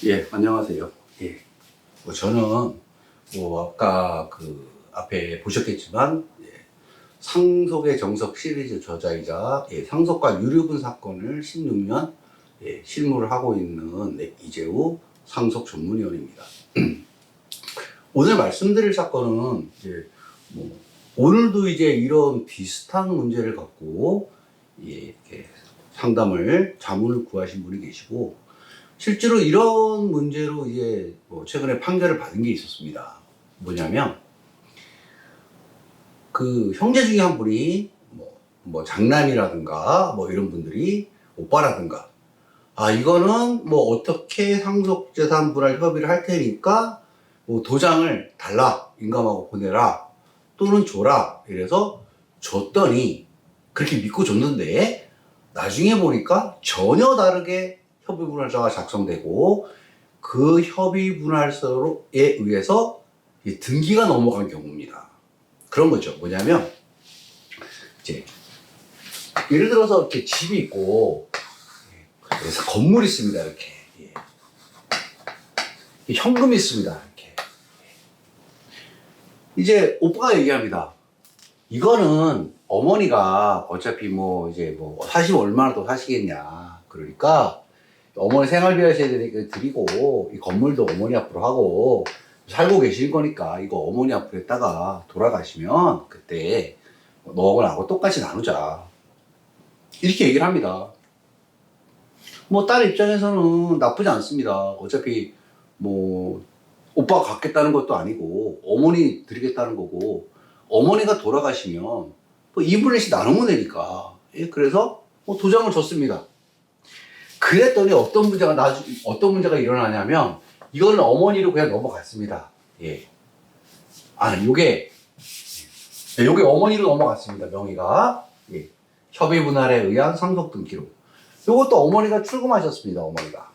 예, 안녕하세요. 예. 저는 아까 앞에 보셨겠지만, 상속의 정석 시리즈 저자이자 상속과 유류분 사건을 16년 실무를 하고 있는 이재우 상속 전문위원입니다. 오늘 말씀드릴 사건은 오늘도 이런 비슷한 문제를 갖고 이렇게 자문을 구하신 분이 계시고, 실제로 이런 문제로 최근에 판결을 받은 게 있었습니다. 뭐냐면, 형제 중에 한 분이 장남이라든가 이런 분들이 오빠라든가, 이거는 어떻게 상속재산 분할 협의를 할 테니까 도장을 달라, 인감하고 보내라, 또는 줘라, 이래서 줬더니 그렇게 믿고 줬는데 나중에 보니까 전혀 다르게 협의분할서가 작성되고, 그 협의분할서에 의해서 등기가 넘어간 경우입니다. 그런 거죠. 뭐냐면, 예를 들어서 이렇게 집이 있고, 그래서 건물이 있습니다. 이렇게. 현금이 있습니다. 이렇게. 이제 오빠가 얘기합니다. 이거는 어머니가 어차피 사시면 얼마나 더 사시겠냐. 그러니까 어머니 생활비 하셔야 되니까 드리고, 이 건물도 어머니 앞으로 하고, 살고 계실 거니까 이거 어머니 앞으로 했다가 돌아가시면 그때 너하고 나하고 똑같이 나누자. 이렇게 얘기를 합니다. 딸 입장에서는 나쁘지 않습니다. 어차피 오빠가 갖겠다는 것도 아니고 어머니 드리겠다는 거고, 어머니가 돌아가시면 2분의 1씩 나누면 되니까. 그래서 도장을 줬습니다. 그랬더니 어떤 문제가 일어나냐면, 이거는 어머니로 그냥 넘어갔습니다. 요게 어머니로 넘어갔습니다. 명의가. 협의분할에 의한 상속 등기로. 요것도 어머니가 출금하셨습니다. 어머니가.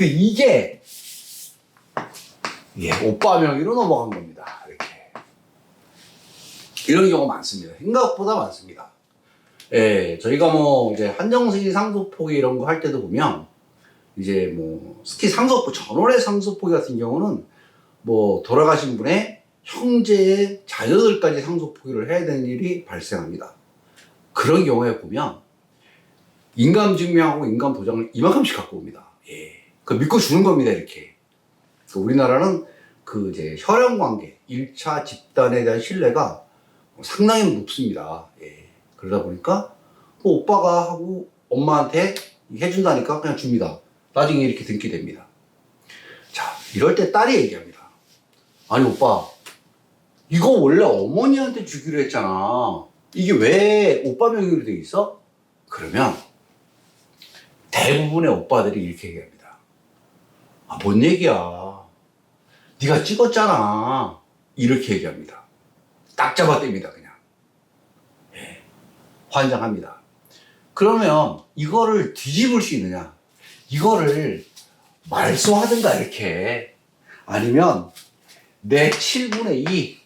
이게 오빠 명의로 넘어간 겁니다. 이렇게. 이런 경우가 많습니다. 생각보다 많습니다. 저희가 한정식 상속포기 이런 거 할 때도 보면, 특히 상속포, 전월의 상속포기 같은 경우는 돌아가신 분의 형제의 자녀들까지 상속포기를 해야 되는 일이 발생합니다. 그런 경우에 보면, 인감증명하고 인감도장을 이만큼씩 갖고 옵니다. 믿고 주는 겁니다, 이렇게. 우리나라는 혈연관계, 1차 집단에 대한 신뢰가 상당히 높습니다. 그러다 보니까 오빠가 하고 엄마한테 해준다니까 그냥 줍니다. 나중에 이렇게 등기됩니다. 자, 이럴 때 딸이 얘기합니다. 아니 오빠, 이거 원래 어머니한테 주기로 했잖아. 이게 왜 오빠 명의로 돼 있어? 그러면 대부분의 오빠들이 이렇게 얘기합니다. 뭔 얘기야. 네가 찍었잖아. 이렇게 얘기합니다. 딱 잡아댑니다, 그냥. 환장합니다. 그러면 이거를 뒤집을 수 있느냐? 이거를 말소하든가 이렇게, 아니면 내 7분의 2,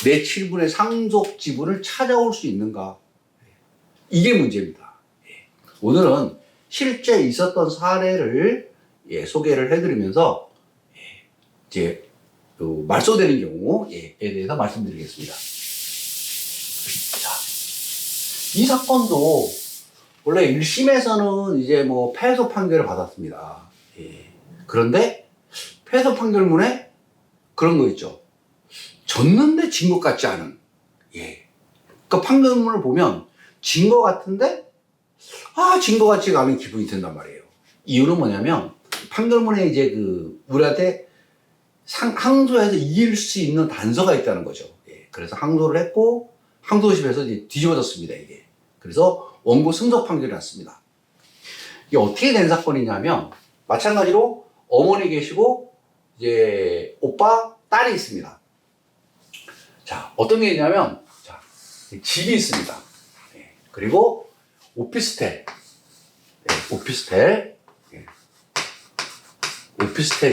내 7분의 상속 지분을 찾아올 수 있는가? 이게 문제입니다. 오늘은 실제 있었던 사례를 소개를 해드리면서 말소되는 경우에 대해서 말씀드리겠습니다. 자, 이 사건도 원래 1심에서는 패소 판결을 받았습니다. 그런데 패소 판결문에 그런 거 있죠. 졌는데 진 것 같지 않은. 그러니까 판결문을 보면 진 것 같은데 진 것 같지가 않은 기분이 든단 말이에요. 이유는 뭐냐면, 판결문에 우리한테 항소해서 이길 수 있는 단서가 있다는 거죠. 그래서 항소를 했고, 항소심에서 뒤집어졌습니다, 이게. 그래서 원고 승소 판결이 났습니다. 이게 어떻게 된 사건이냐면, 마찬가지로 어머니 계시고, 오빠, 딸이 있습니다. 자, 어떤 게 있냐면, 집이 있습니다. 그리고 오피스텔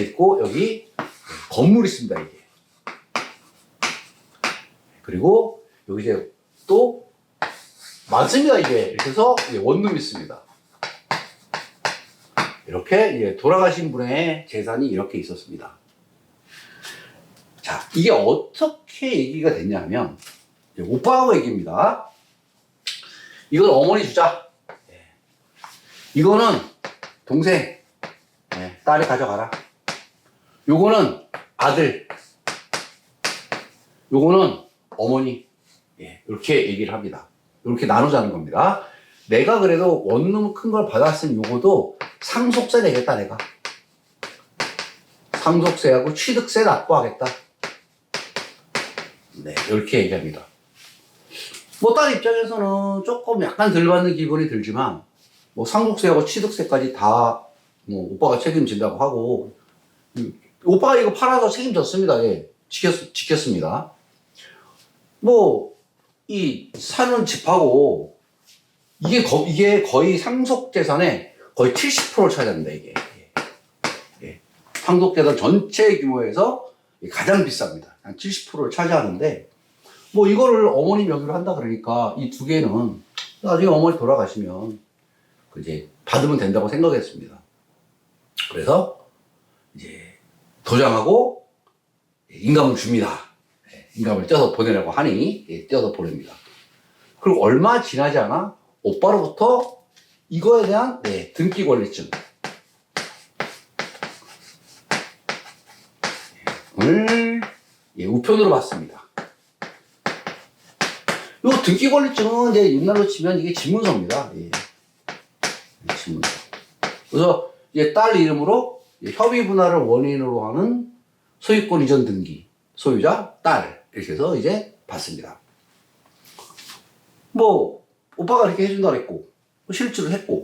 있고, 여기 건물이 있습니다, 이게. 그리고 여기 또 많습니다, 이게. 이렇게 해서 원룸이 있습니다. 이렇게 이제 돌아가신 분의 재산이 이렇게 있었습니다. 자, 이게 어떻게 얘기가 됐냐면, 오빠하고 얘기입니다. 이건 어머니 주자. 이거는 동생, 딸이 가져가라. 요거는 아들, 요거는 어머니. 이렇게 얘기를 합니다. 이렇게 나누자는 겁니다. 내가 그래도 원룸 큰 걸 받았으면 요거도 상속세 내겠다, 내가. 상속세하고 취득세 납부하겠다. 네, 이렇게 얘기합니다. 뭐, 딸 입장에서는 조금 약간 덜 받는 기분이 들지만, 뭐, 상속세하고 취득세까지 다, 뭐, 오빠가 책임진다고 하고, 오빠가 이거 팔아서 책임졌습니다. 예. 지켰습니다. 뭐, 이 사는 집하고, 이게 거의 상속재산의 거의 70%를 차지합니다, 이게. 예. 상속재산 전체 규모에서 가장 비쌉니다. 한 70%를 차지하는데, 뭐 이거를 어머니 명의로 한다 그러니까 이 두 개는 나중에 어머니 돌아가시면 이제 받으면 된다고 생각했습니다. 그래서 이제 도장하고 인감을 줍니다. 인감을 떼서 보내라고 하니 떼서 보냅니다. 그리고 얼마 지나지 않아 오빠로부터 이거에 대한 등기 권리증을 우편으로 받습니다. 요 등기 권리증은 이제 옛날로 치면 이게 지문서입니다. 지문서. 그래서 이제 딸 이름으로 협의 분할을 원인으로 하는 소유권 이전 등기, 소유자 딸 이렇게 해서 이제 받습니다. 뭐 오빠가 이렇게 해준다 그랬고 실질을 했고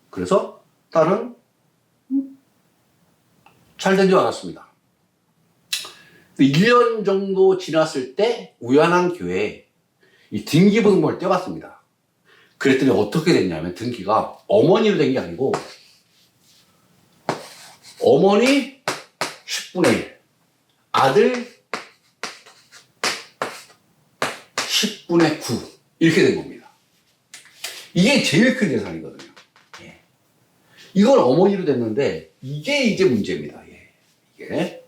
그래서 딸은 잘 된 줄 알았습니다. 1년 정도 지났을 때 우연한 기회에 이 등기부등본을 떼봤습니다. 그랬더니 어떻게 됐냐면 등기가 어머니로 된 게 아니고 어머니 10분의 1, 아들 10분의 9 이렇게 된 겁니다. 이게 제일 큰 재산이거든요. 이건 어머니로 됐는데 이게 이제 문제입니다. 이게.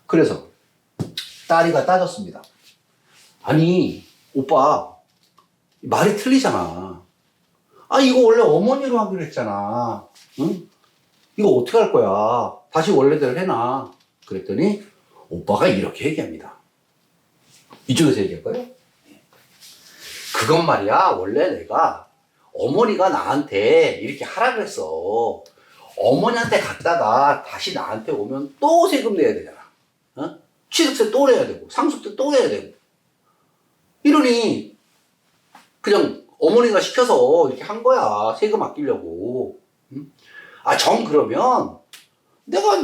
그래서 딸이가 따졌습니다. 아니 오빠 말이 틀리잖아. 아 이거 원래 어머니로 하기로 했잖아. 응? 이거 어떻게 할 거야? 다시 원래대로 해놔. 그랬더니 오빠가 이렇게 얘기합니다. 이쪽에서 얘기할까요? 그건 말이야 원래 내가 어머니가 나한테 이렇게 하라 그랬어. 어머니한테 갔다가 다시 나한테 오면 또 세금 내야 되잖아. 어? 취득세 또 내야 되고 상속세 또 내야 되고 이러니 그냥 어머니가 시켜서 이렇게 한 거야. 세금 아끼려고. 응? 아, 정 그러면 내가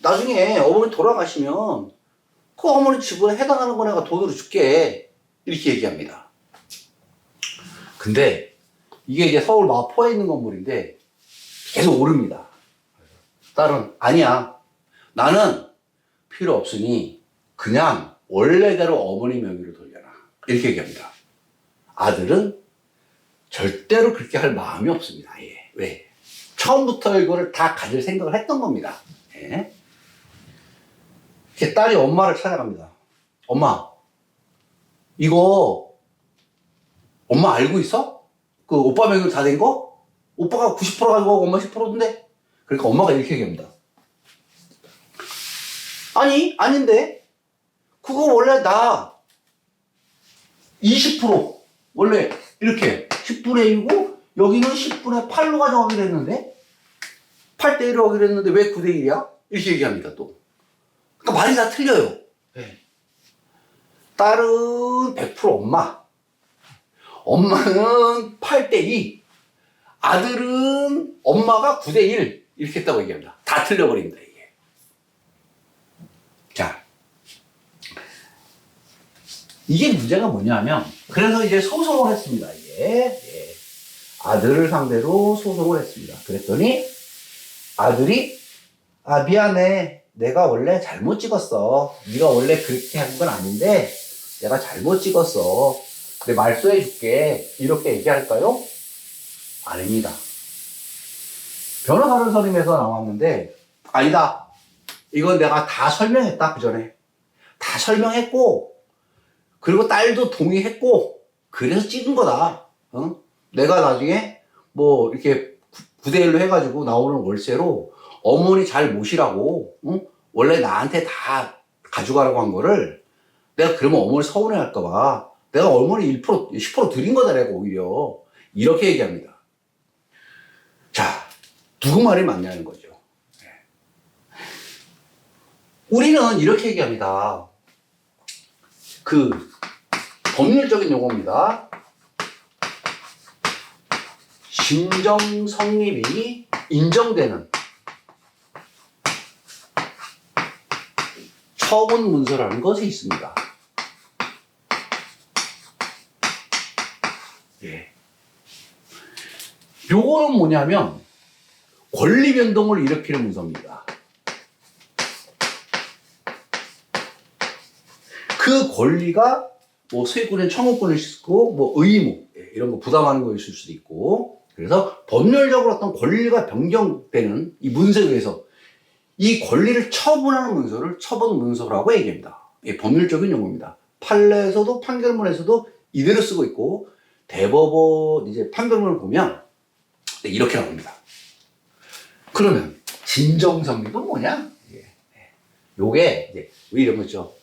나중에 어머니 돌아가시면 그 어머니 지분에 해당하는 거 내가 돈으로 줄게. 이렇게 얘기합니다. 근데 이게 이제 서울 마포에 있는 건물인데 계속 오릅니다. 딸은 아니야. 나는 필요 없으니 그냥 원래대로 어머니 명의로 돌려라. 이렇게 얘기합니다. 아들은 절대로 그렇게 할 마음이 없습니다. 왜? 처음부터 이거를 다 가질 생각을 했던 겁니다. 이렇게 딸이 엄마를 찾아갑니다. 엄마, 이거 엄마 알고 있어? 그 오빠 명의로 다 된 거? 오빠가 90% 가지고 엄마 10%던데? 그러니까 엄마가 이렇게 얘기합니다. 아니, 아닌데? 그거 원래 나 20% 원래 이렇게 10분의 1이고 여기는 10분의 8로 가져가기로 했는데 8대 1로 하기로 했는데 왜 9대 1이야? 이렇게 얘기합니다 또. 그러니까 말이 다 틀려요. 딸은 100% 엄마는 8대 2, 아들은 엄마가 9대 1 이렇게 했다고 얘기합니다. 다 틀려버립니다 이게. 자, 이게 문제가 뭐냐면 그래서 이제 소송을 했습니다. 이게 아들을 상대로 소송을 했습니다. 그랬더니 아들이 미안해, 내가 원래 잘못 찍었어. 네가 원래 그렇게 한 건 아닌데 내가 잘못 찍었어. 내 말소해 줄게. 이렇게 얘기할까요? 아닙니다. 변호사를 선임해서 나왔는데, 아니다. 이건 내가 다 설명했다, 그 전에. 다 설명했고, 그리고 딸도 동의했고, 그래서 찍은 거다. 어? 내가 나중에 뭐 이렇게 9대1로 해가지고 나오는 월세로 어머니 잘 모시라고, 응? 원래 나한테 다 가져가라고 한 거를 내가 그러면 어머니 서운해 할까봐 내가 어머니 1%, 10% 드린 거다, 내가 오히려. 이렇게 얘기합니다. 자, 누구 말이 맞냐는 거죠. 우리는 이렇게 얘기합니다. 그 법률적인 용어입니다. 진정 성립이 인정되는 처분 문서라는 것이 있습니다. 예. 요거는 뭐냐면 권리 변동을 일으키는 문서입니다. 그 권리가 뭐 소유권은 청구권일 수 있고 뭐 의무 이런 거 부담하는 거일 수도 있고, 그래서 법률적으로 어떤 권리가 변경되는 이 문서에 의해서 이 권리를 처분하는 문서를 처분 문서라고 얘기합니다. 이게 법률적인 용어입니다. 판례에서도 판결문에서도 이대로 쓰고 있고, 대법원 이제 판결문을 보면 이렇게 나옵니다. 그러면 진정성립은 뭐냐? 요게 이제 왜 이런 거죠?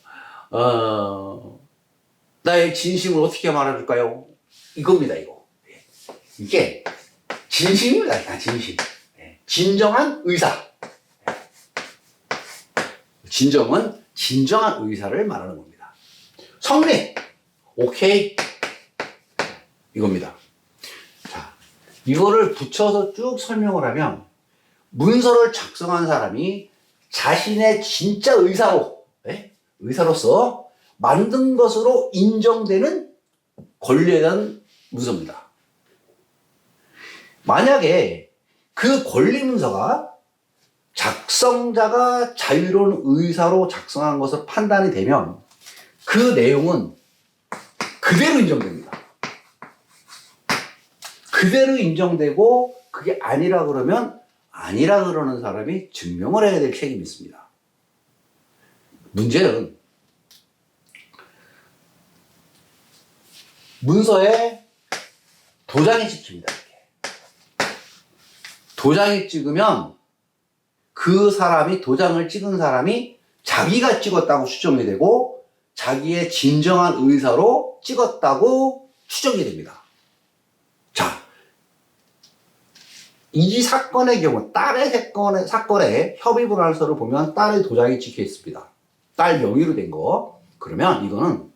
나의 진심을 어떻게 말해줄까요? 이겁니다, 이거. 이게 진심입니다, 그냥 진심. 진정한 의사. 진정은 진정한 의사를 말하는 겁니다. 성립. 오케이. 이겁니다. 자, 이거를 붙여서 쭉 설명을 하면 문서를 작성한 사람이 자신의 진짜 의사로, 의사로서 만든 것으로 인정되는 권리에 대한 문서입니다. 만약에 그 권리 문서가 작성자가 자유로운 의사로 작성한 것으로 판단이 되면 그 내용은 그대로 인정됩니다. 그대로 인정되고 그게 아니라 그러면 아니라 그러는 사람이 증명을 해야 될 책임이 있습니다. 문제는 문서에 도장이 찍힙니다. 도장이 찍으면 그 사람이, 도장을 찍은 사람이 자기가 찍었다고 추정이 되고 자기의 진정한 의사로 찍었다고 추정이 됩니다. 자, 이 사건의 경우, 딸의 사건에 협의분할서를 보면 딸의 도장이 찍혀 있습니다. 딸 명의로 된 거. 그러면 이거는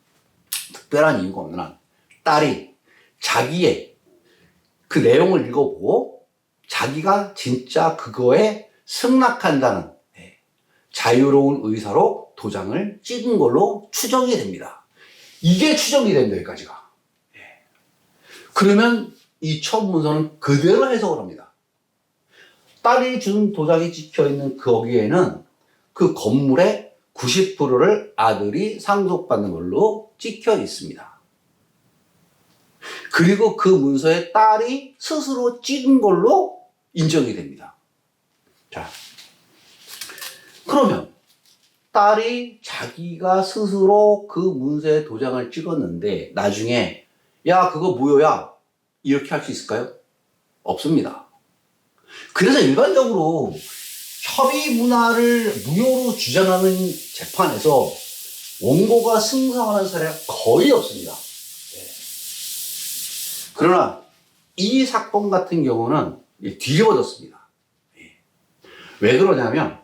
특별한 이유가 없는 한 딸이 자기의 그 내용을 읽어보고 자기가 진짜 그거에 승낙한다는 자유로운 의사로 도장을 찍은 걸로 추정이 됩니다. 이게 추정이 됩니다, 여기까지가. 그러면 이 처분문서는 그대로 해석을 합니다. 딸이 준 도장이 찍혀있는 거기에는 그 건물의 90%를 아들이 상속받는 걸로 찍혀 있습니다. 그리고 그 문서에 딸이 스스로 찍은 걸로 인정이 됩니다. 자, 그러면 딸이 자기가 스스로 그 문서에 도장을 찍었는데 나중에 야 그거 무효야 이렇게 할 수 있을까요? 없습니다. 그래서 일반적으로 협의 문화를 무효로 주장하는 재판에서 원고가 승소하는 사례가 거의 없습니다. 그러나 이 사건 같은 경우는 뒤집어졌습니다. 왜 그러냐면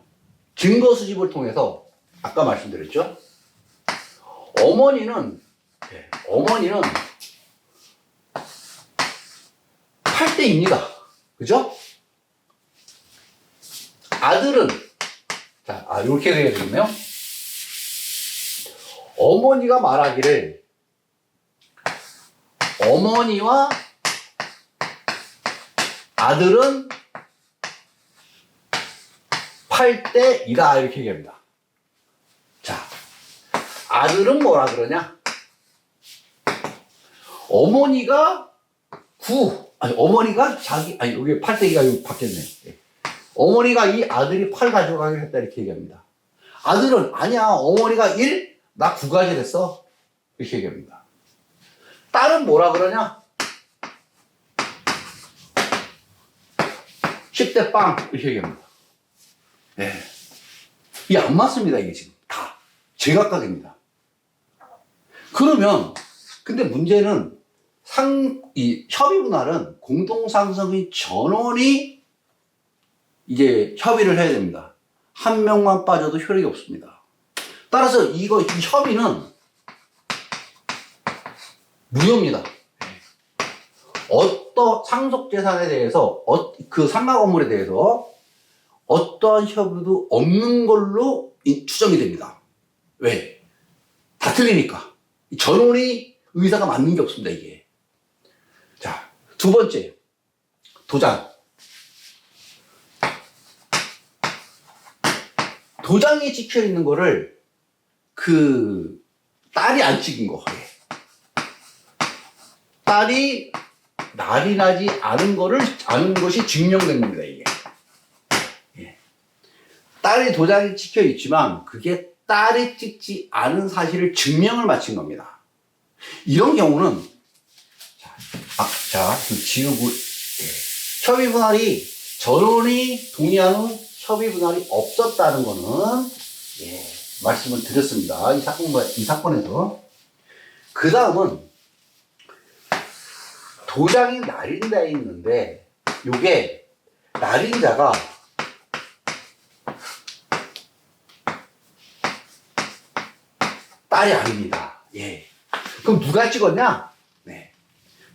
증거 수집을 통해서 아까 말씀드렸죠. 어머니는 8대입니다. 그죠? 아들은 이렇게 해야 되겠네요. 어머니가 말하기를 어머니와 아들은 8대이다 이렇게 얘기합니다. 자, 아들은 뭐라 그러냐? 어머니가 어머니가 여기 8대기가 여기 바뀌었네. 어머니가 이 아들이 8 가져가기로 했다 이렇게 얘기합니다. 아들은 아니야 어머니가 1, 나 9 가져갔어 이렇게 얘기합니다. 딸은 뭐라 그러냐? 10대 빵 이렇게 얘기합니다. 네. 이게 안 맞습니다. 이게 지금 다 제각각입니다. 그러면 근데 문제는 이 협의 분할은 공동상속인 전원이 이제 협의를 해야 됩니다. 한 명만 빠져도 효력이 없습니다. 따라서 이 협의는 무효입니다. 어떤 상속재산에 대해서 그 상가 건물에 대해서 어떠한 협의도 없는 걸로 추정이 됩니다. 왜? 다 틀리니까. 전원이 의사가 맞는 게 없습니다, 이게. 자, 두 번째. 도장. 도장이 찍혀 있는 거를 딸이 안 찍은 거. 딸이 날이 나지 않은 것이 증명된 겁니다, 이게. 예. 딸이 도장이 찍혀 있지만, 그게 딸이 찍지 않은 사실을 증명을 마친 겁니다. 이런 경우는, 지우고, 협의 분할이, 전원이 동의하는 협의 분할이 없었다는 거는, 말씀을 드렸습니다. 이 사건에서. 그 다음은, 도장이 날인자에 있는데, 요게, 날인자가, 딸이 아닙니다. 예. 그럼 누가 찍었냐? 네.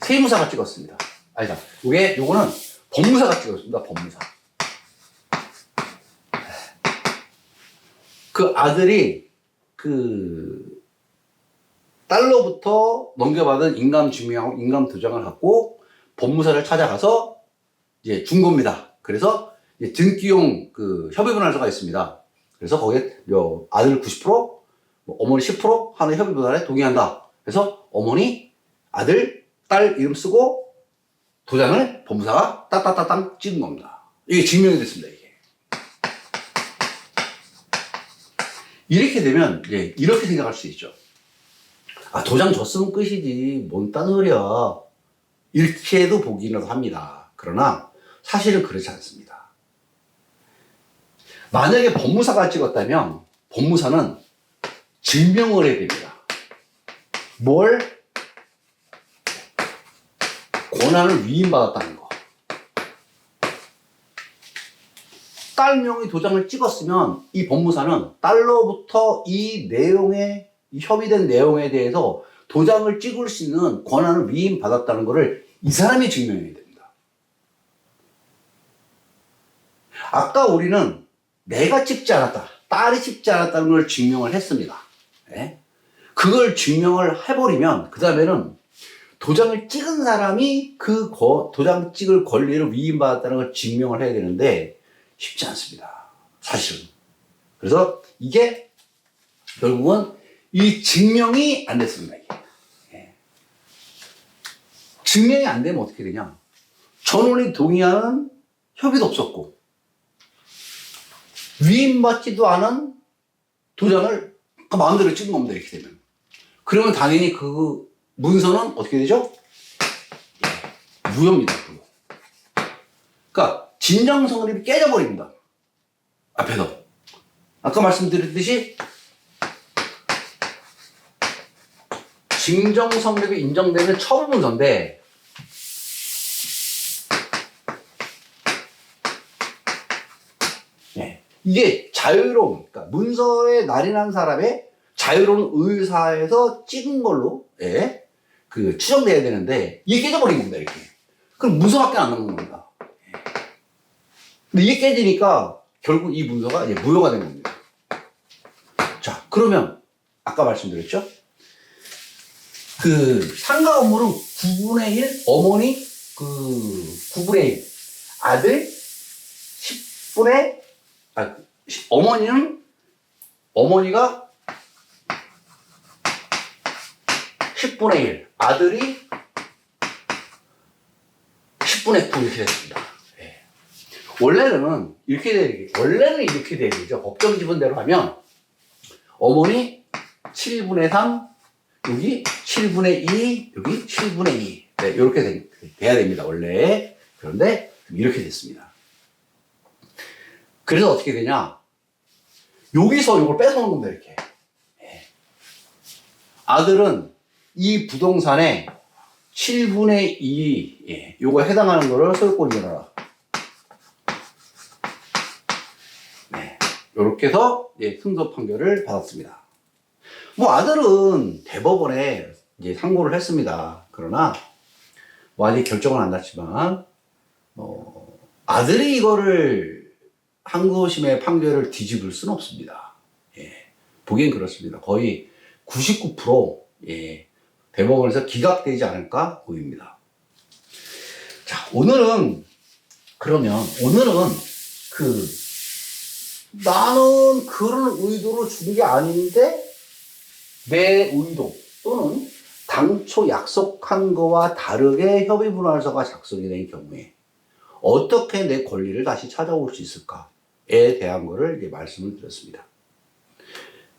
세무사가 찍었습니다. 아니다. 요거는 법무사가 찍었습니다. 법무사. 그 아들이 딸로부터 넘겨받은 인감증명하고 인감도장을 갖고 법무사를 찾아가서 이제 준 겁니다. 그래서 이제 등기용 협의분할서가 있습니다. 그래서 거기에 아들 90%, 어머니 10% 하는 협의분할에 동의한다. 그래서 어머니, 아들, 딸 이름 쓰고 도장을 법무사가 따따따땅 찍은 겁니다. 이게 증명이 됐습니다. 이게. 이렇게 되면 이렇게 생각할 수 있죠. 도장 줬으면 끝이지 뭔 딴 소리야. 이렇게도 보기는 합니다. 그러나 사실은 그렇지 않습니다. 만약에 법무사가 찍었다면 법무사는 증명을 해야 됩니다. 뭘? 권한을 위임받았다는 거. 딸 명의 도장을 찍었으면 이 법무사는 딸로부터 이 협의된 내용에 대해서 도장을 찍을 수 있는 권한을 위임받았다는 것을 이 사람이 증명해야 됩니다. 아까 우리는 내가 찍지 않았다, 딸이 찍지 않았다는 걸 증명을 했습니다. 네? 그걸 증명을 해버리면 그 다음에는 도장을 찍은 사람이 도장 찍을 권리를 위임받았다는 걸 증명을 해야 되는데 쉽지 않습니다. 사실은. 그래서 이게 결국은 이 증명이 안 됐습니다. 이게. 증명이 안 되면 어떻게 되냐? 전원이 동의하는 협의도 없었고 위임받지도 않은 도장을 마음대로 찍은 겁니다. 이렇게 되면. 그러면 당연히 그 문서는 어떻게 되죠? 무효입니다. 그러니까 진정성립이 깨져버립니다. 앞에서. 아까 말씀드렸듯이 진정성립이 인정되는 처분문서인데 이게 그러니까 문서에 날인한 사람의 자유로운 의사에서 찍은 걸로 추정돼야 되는데 이게 깨져버린 겁니다. 이렇게. 그럼 문서밖에 안 남는 겁니다. 근데 이게 깨지니까 결국 이 문서가 무효가 된 겁니다. 자, 그러면 아까 말씀드렸죠? 상가 건물은 9분의 1, 어머니 9분의 1, 아들 10분의 어머니가 10분의 1, 아들이 10분의 9 이렇게 됐습니다. 원래는 이렇게 돼야 되죠. 법정 지분대로 하면 어머니 7분의 3, 여기 7분의 2, 여기 7분의 2. 네, 이렇게 돼야 됩니다, 원래. 그런데 이렇게 됐습니다. 그래서 어떻게 되냐? 여기서 이걸 뺏어오는 겁니다, 이렇게. 네. 아들은 이 부동산에 7분의 2, 예, 요거 해당하는 거를 소유권 이어라. 네. 요렇게 해서, 예, 승소 판결을 받았습니다. 뭐, 아들은 대법원에 이제 상고를 했습니다. 그러나, 뭐, 아직 결정은 안 났지만, 아들이 이거를 항소심의 판결을 뒤집을 수는 없습니다. 예. 보기엔 그렇습니다. 거의 99%, 예, 대법원에서 기각되지 않을까 보입니다. 자, 오늘은 나는 그런 의도로 준 게 아닌데, 내 의도 또는 당초 약속한 거와 다르게 협의분할서가 작성이 된 경우에 어떻게 내 권리를 다시 찾아올 수 있을까에 대한 거를 이제 말씀을 드렸습니다.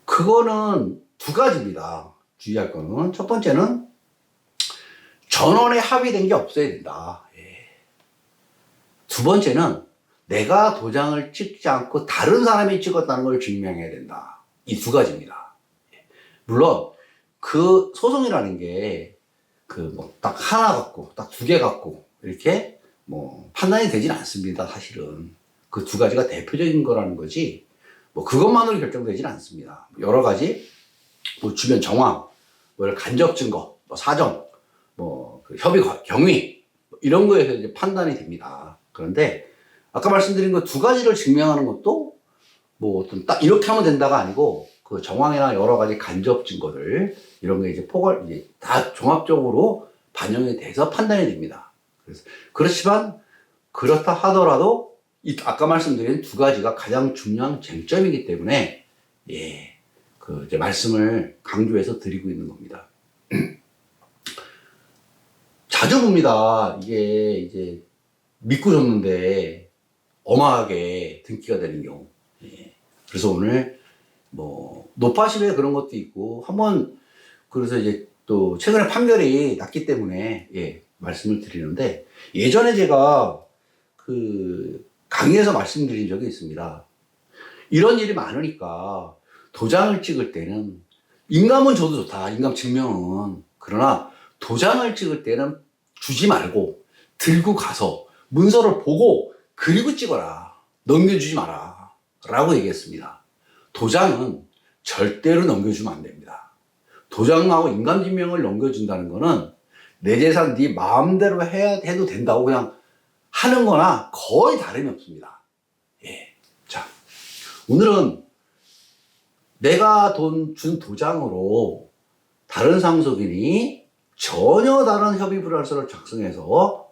그거는 두 가지입니다. 주의할 거는. 첫 번째는 전원에 합의된 게 없어야 된다. 예. 두 번째는 내가 도장을 찍지 않고 다른 사람이 찍었다는 걸 증명해야 된다. 이 두 가지입니다. 예. 물론 그 소송이라는 게 딱 하나 갖고 딱 두 개 갖고 이렇게 뭐 판단이 되진 않습니다. 사실은 그 두 가지가 대표적인 거라는 거지 뭐 그것만으로 결정되진 않습니다. 여러 가지 뭐 주변 정황, 뭐 간접 증거, 뭐 사정, 그 협의 경위 이런 거에서 이제 판단이 됩니다. 그런데 아까 말씀드린 그 두 가지를 증명하는 것도 뭐 어떤 딱 이렇게 하면 된다가 아니고 그 정황이나 여러 가지 간접 증거들 이런 게 이제 이제 다 종합적으로 반영이 돼서 판단이 됩니다. 그렇지만 그렇다 하더라도 아까 말씀드린 두 가지가 가장 중요한 쟁점이기 때문에 예, 이제 말씀을 강조해서 드리고 있는 겁니다. 자주 봅니다. 이게 이제 믿고 줬는데 엄하게 등기가 되는 경우. 예. 그래서 오늘 뭐 노파심에 그런 것도 있고 그래서 이제 또 최근에 판결이 났기 때문에 예, 말씀을 드리는데 예전에 제가 강의에서 말씀드린 적이 있습니다. 이런 일이 많으니까 도장을 찍을 때는 인감은 줘도 좋다. 인감 증명은. 그러나 도장을 찍을 때는 주지 말고 들고 가서 문서를 보고 그리고 찍어라. 넘겨주지 마라. 라고 얘기했습니다. 도장은 절대로 넘겨주면 안 됩니다. 도장하고 인감증명을 넘겨준다는 거는 내 재산 네 마음대로 해도 된다고 그냥 하는 거나 거의 다름이 없습니다. 예. 자, 오늘은 내가 준 도장으로 다른 상속인이 전혀 다른 협의불알서를 작성해서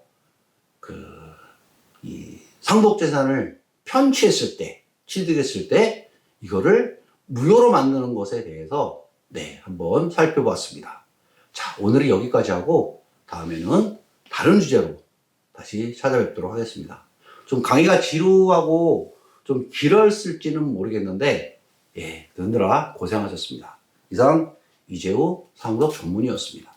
이 상속재산을 편취했을 때, 취득했을 때 이거를 무효로 만드는 것에 대해서 네, 한번 살펴봤습니다. 자, 오늘은 여기까지 하고 다음에는 다른 주제로 다시 찾아뵙도록 하겠습니다. 좀 강의가 지루하고 좀 길었을지는 모르겠는데 예, 듣느라 고생하셨습니다. 이상 이재우 상속 전문의였습니다.